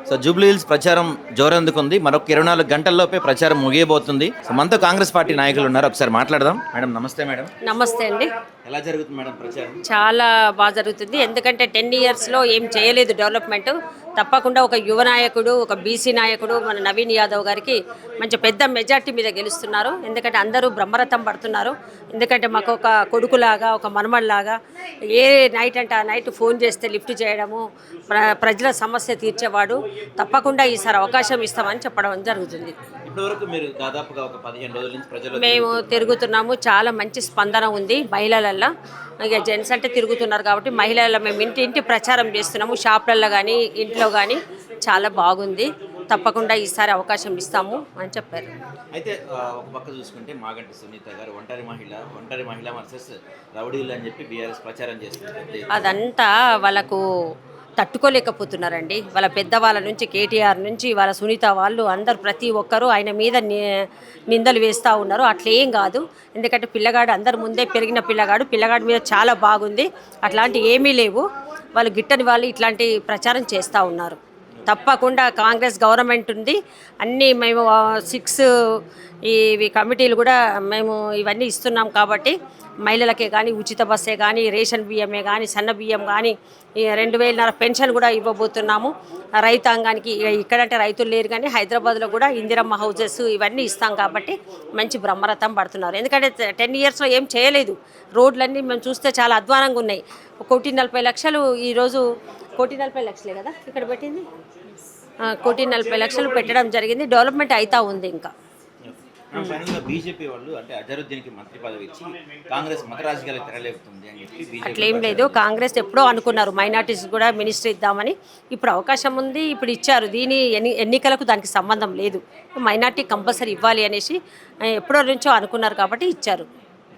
So Jubilee hills ప్రచారం జోరందుకుంది. మరొక 24 గంటల్లోపే ప్రచారం ముగియబోతుంది. సో మనతో కాంగ్రెస్ పార్టీ నాయకులు ఉన్నారు, ఒకసారి మాట్లాడదాం. మేడం నమస్తే. మేడం నమస్తే అండి. ఎలా జరుగుతుంది మేడం ప్రచారం? చాలా బాగా జరుగుతుంది. ఎందుకంటే 10 ఇయర్స్లో ఏం చేయలేదు డెవలప్మెంట్. తప్పకుండా ఒక యువ నాయకుడు, ఒక బీసీ నాయకుడు మన నవీన్ యాదవ్ గారికి మంచి పెద్ద మెజార్టీ మీద గెలుస్తున్నారు. ఎందుకంటే అందరూ బ్రహ్మరథం పడుతున్నారు. ఎందుకంటే మాకు ఒక కొడుకులాగా, ఒక మనమల్లాగా ఏ నైట్ అంటే ఆ నైట్ ఫోన్ చేస్తే లిఫ్ట్ చేయడము, ప్రజల సమస్య తీర్చేవాడు. తప్పకుండా ఈసారి అవకాశం ఇస్తామని చెప్పడం జరుగుతుంది. ఇప్పటివరకు మీరు దాదాపుగా ఒక 15 రోజుల నుంచి ప్రజలు మేము తిరుగుతున్నాము. చాలా మంచి స్పందన ఉంది మహిళలల్లో. ఇక జెంట్స్ అంటే తిరుగుతున్నారు కాబట్టి మహిళల మేము ఇంటి ప్రచారం చేస్తున్నాము. షాపులలో కానీ ఇంట్లో కానీ చాలా బాగుంది. తప్పకుండా ఈసారి అవకాశం ఇస్తాము అని చెప్పారు. అయితే ఒక పక్క చూసుకుంటే మాగంటి సునీత గారు ఒంటరి మహిళ వర్సెస్ రౌడీలు అని చెప్పి బీఆర్ఎస్ ప్రచారం చేస్తుంది. అదంతా వాళ్ళకు తట్టుకోలేకపోతున్నారండి. వాళ్ళ పెద్దవాళ్ళ నుంచి కేటీఆర్ నుంచి వాళ్ళ సునీత వాళ్ళు అందరు ప్రతి ఒక్కరూ ఆయన మీద నిందలు వేస్తూ ఉన్నారు. అట్లేం కాదు. ఎందుకంటే పిల్లగాడు అందరు ముందే పెరిగిన పిల్లగాడి మీద చాలా బాగుంది. అట్లాంటి ఏమీ లేవు. వాళ్ళు గిట్టని వాళ్ళు ఇట్లాంటి ప్రచారం చేస్తూ ఉన్నారు. తప్పకుండా కాంగ్రెస్ గవర్నమెంట్ ఉంది. అన్నీ మేము 6 ఇవి కమిటీలు కూడా మేము ఇవన్నీ ఇస్తున్నాం కాబట్టి మహిళలకే కానీ ఉచిత బస్సే కానీ రేషన్ బియ్యమే కానీ సన్న బియ్యం కానీ 2,500 పెన్షన్ కూడా ఇవ్వబోతున్నాము. రైతాంగానికి ఇక్కడంటే రైతులు లేరు కానీ హైదరాబాద్లో కూడా ఇందిరమ్మ హౌజెస్ ఇవన్నీ ఇస్తాం కాబట్టి మంచి బ్రహ్మరథం పడుతున్నారు. ఎందుకంటే 10 ఇయర్స్లో ఏం చేయలేదు. రోడ్లన్నీ మేము చూస్తే చాలా అధ్వానంగా ఉన్నాయి. 1,40,00,000 ఈరోజు 1,40,00,000 కదా ఇక్కడ పెట్టింది. 1,40,00,000 పెట్టడం జరిగింది. డెవలప్మెంట్ అవుతా ఉంది. ఇంకా బీజేపీ వాళ్ళు అంటే అజరుద్దీన్కి మంత్రి పదవి ఇచ్చి కాంగ్రెస్ మత రాజకీయాలకు తెరలేపుతుంది అని చెప్పి అట్లేం లేదు. కాంగ్రెస్ ఎప్పుడో అనుకున్నారు మైనార్టీస్ కూడా మినిస్టర్ ఇద్దామని. ఇప్పుడు అవకాశం ఉంది, ఇప్పుడు ఇచ్చారు. దీని ఎన్నికలకు దానికి సంబంధం లేదు. మైనార్టీ కంపల్సరీ ఇవ్వాలి అనేసి ఎప్పుడో నుంచో అనుకున్నారు కాబట్టి ఇచ్చారు.